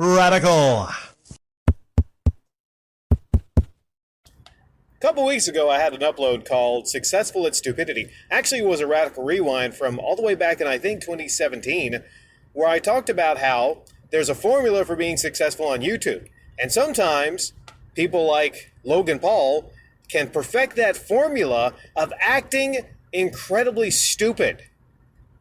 Radical. A couple weeks ago, I had an upload called Successful at Stupidity. Actually, it was a radical rewind from all the way back in, I think, 2017, where I talked about how there's a formula for being successful on YouTube. And sometimes people like Logan Paul can perfect that formula of acting incredibly stupid.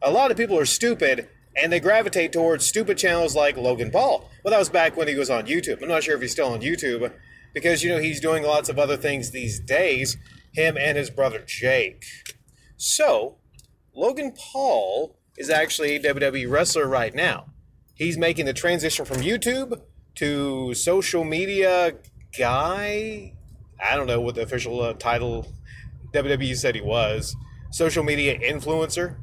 A lot of people are stupid, and they gravitate towards stupid channels like Logan Paul. Well, that was back when he was on YouTube. I'm not sure if he's still on YouTube, because, he's doing lots of other things these days, him and his brother Jake. So, Logan Paul is actually a WWE wrestler right now. He's making the transition from YouTube to social media guy. I don't know what the official title WWE said he was. Social media influencer,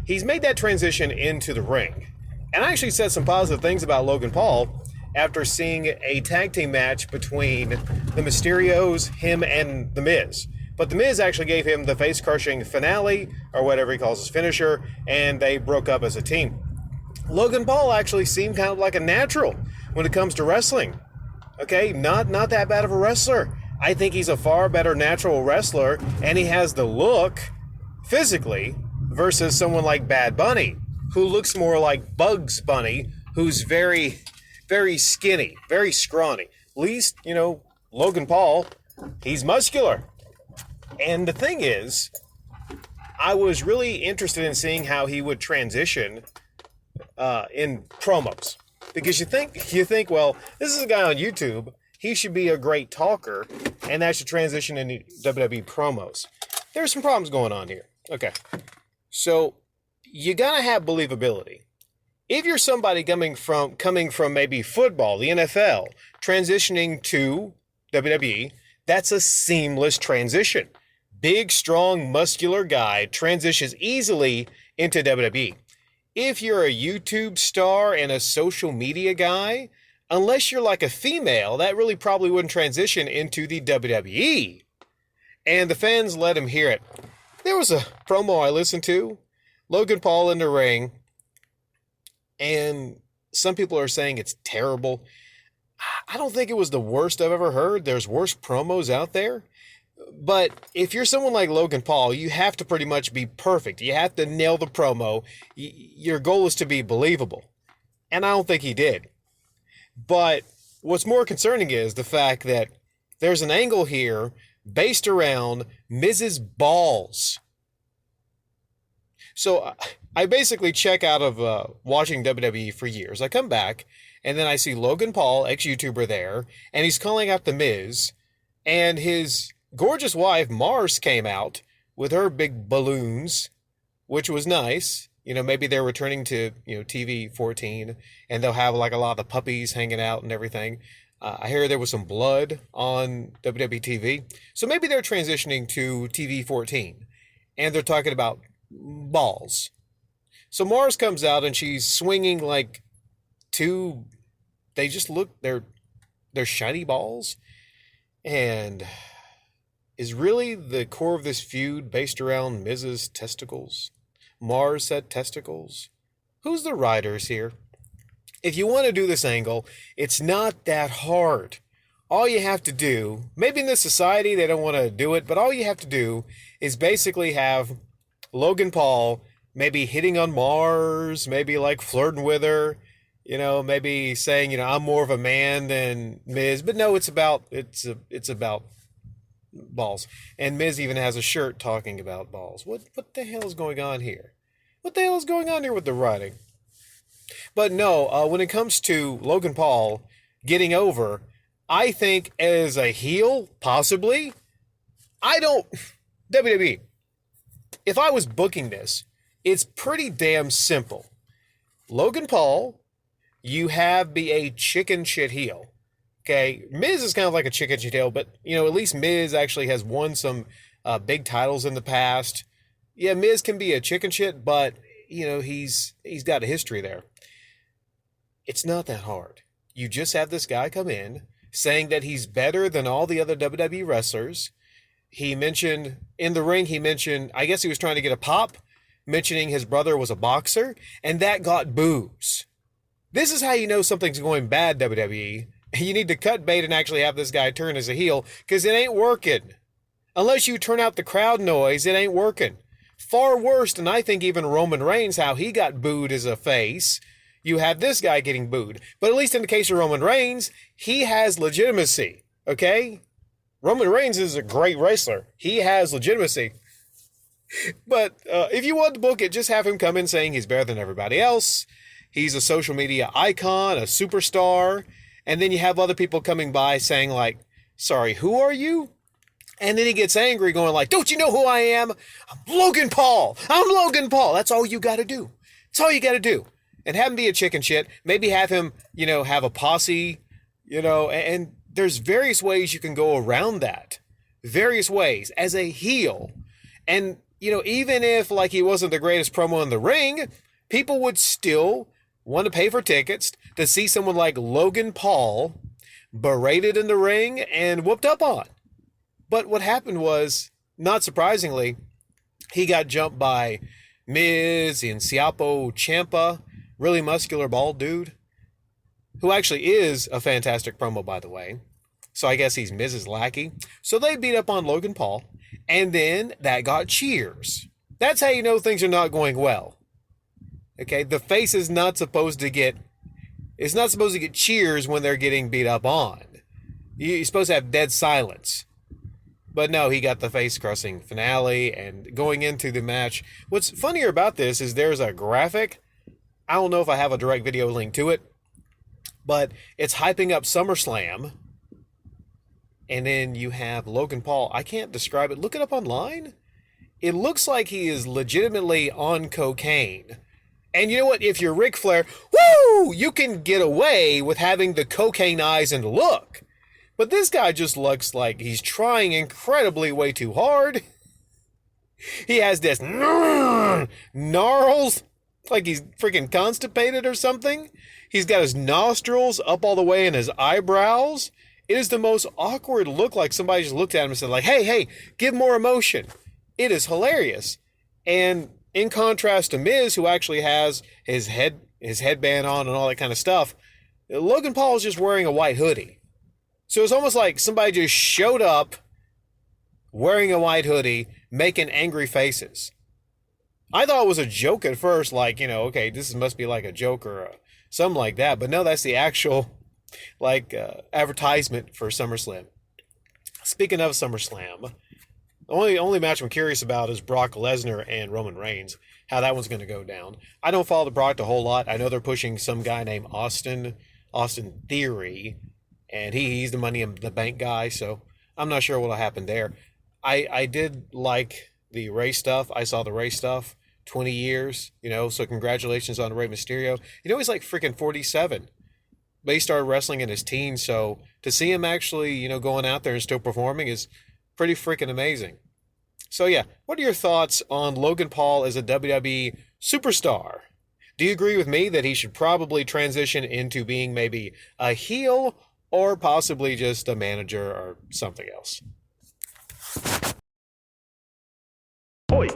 He's made that transition into the ring. And I actually said some positive things about Logan Paul after seeing a tag team match between the Mysterios, him, and The Miz. But The Miz actually gave him the face-crushing finale, or whatever he calls his finisher, and they broke up as a team. Logan Paul actually seemed kind of like a natural when it comes to wrestling. Okay, not that bad of a wrestler. I think he's a far better natural wrestler, and he has the look, physically, versus someone like Bad Bunny, who looks more like Bugs Bunny, who's very, very skinny, very scrawny. At least, Logan Paul, he's muscular. And the thing is, I was really interested in seeing how he would transition in promos. Because you think, well, this is a guy on YouTube, he should be a great talker, and that should transition into WWE promos. There's some problems going on here. Okay. So, you gotta have believability. If you're somebody coming from maybe football, the NFL, transitioning to WWE, that's a seamless transition. Big, strong, muscular guy transitions easily into WWE. If you're a YouTube star and a social media guy, unless you're like a female, that really probably wouldn't transition into the WWE. And the fans let him hear it. There was a promo I listened to, Logan Paul in the ring, and some people are saying it's terrible. I don't think it was the worst I've ever heard. There's worse promos out there. But if you're someone like Logan Paul, you have to pretty much be perfect. You have to nail the promo. Your goal is to be believable. And I don't think he did. But what's more concerning is the fact that there's an angle here based around Miz's balls. So I basically check out of watching WWE for years. I come back, and then I see Logan Paul, ex-YouTuber there, and he's calling out The Miz, and his gorgeous wife, Mars, came out with her big balloons, which was nice. Maybe they're returning to, TV 14, and they'll have like a lot of the puppies hanging out and everything. I hear there was some blood on WWE TV. So maybe they're transitioning to TV 14, and they're talking about balls. So Mars comes out, and she's swinging like two, they just look, they're shiny balls. And is really the core of this feud based around Miz's testicles? Mars said testicles. Who's the writers here? If you want to do this angle, it's not that hard. All you have to do, maybe in this society they don't want to do it, but all you have to do is basically have Logan Paul maybe hitting on Mars, maybe like flirting with her, maybe saying, I'm more of a man than Miz. But no, it's about balls. And Miz even has a shirt talking about balls. What the hell is going on here? What the hell is going on here with the writing? But no, when it comes to Logan Paul getting over, I think as a heel, possibly, WWE, if I was booking this, it's pretty damn simple. Logan Paul, you be a chicken shit heel. Okay, Miz is kind of like a chicken shit heel, but, at least Miz actually has won some big titles in the past. Yeah, Miz can be a chicken shit, but, he's got a history there. It's not that hard. You just have this guy come in saying that he's better than all the other WWE wrestlers. He mentioned, in the ring, I guess he was trying to get a pop, mentioning his brother was a boxer, and that got boos. This is how you know something's going bad, WWE. You need to cut bait and actually have this guy turn as a heel, because it ain't working. Unless you turn out the crowd noise, it ain't working. Far worse than I think even Roman Reigns, how he got booed as a face. You have this guy getting booed. But at least in the case of Roman Reigns, he has legitimacy, okay? Roman Reigns is a great wrestler. He has legitimacy. But if you want to book it, just have him come in saying he's better than everybody else. He's a social media icon, a superstar. And then you have other people coming by saying like, sorry, who are you? And then he gets angry going like, don't you know who I am? I'm Logan Paul. I'm Logan Paul. That's all you got to do. That's all you got to do. And have him be a chicken shit. Maybe have him, have a posse, and there's various ways you can go around that. Various ways as a heel. And, even if like he wasn't the greatest promo in the ring, people would still want to pay for tickets to see someone like Logan Paul berated in the ring and whooped up on. But what happened was, not surprisingly, he got jumped by Miz and Siapo Ciampa, really muscular bald dude, who actually is a fantastic promo, by the way. So I guess he's Miz's lackey. So they beat up on Logan Paul, and then that got cheers. That's how you know things are not going well. Okay, the face is not supposed to get, it's not supposed to get cheers when they're getting beat up on. You're supposed to have dead silence. But no, he got the face-crushing finale, and going into the match, what's funnier about this is there's a graphic. I don't know if I have a direct video link to it, but it's hyping up SummerSlam, and then you have Logan Paul. I can't describe it. Look it up online. It looks like he is legitimately on cocaine. And you know what? If you're Ric Flair, woo, you can get away with having the cocaine eyes and look. But this guy just looks like he's trying incredibly way too hard. He has this gnarls, like he's freaking constipated or something. He's got his nostrils up all the way in his eyebrows. It is the most awkward look, like somebody just looked at him and said like, hey, give more emotion. It is hilarious. And in contrast to Miz, who actually has his headband on and all that kind of stuff, Logan Paul is just wearing a white hoodie. So it's almost like somebody just showed up wearing a white hoodie, making angry faces. I thought it was a joke at first, like, okay, this must be like a joke or something like that. But no, that's the actual, advertisement for SummerSlam. Speaking of SummerSlam, the only match I'm curious about is Brock Lesnar and Roman Reigns, how that one's going to go down. I don't follow the Brock a whole lot. I know they're pushing some guy named Austin Theory, and he's the Money in the Bank guy, so I'm not sure what'll happen there. I did like the Ray stuff. I saw the Ray stuff, 20 years, so congratulations on Rey Mysterio. He's like freaking 47. But he started wrestling in his teens, so to see him actually, going out there and still performing is pretty freaking amazing. So yeah, what are your thoughts on Logan Paul as a WWE superstar? Do you agree with me that he should probably transition into being maybe a heel or possibly just a manager or something else? Oi!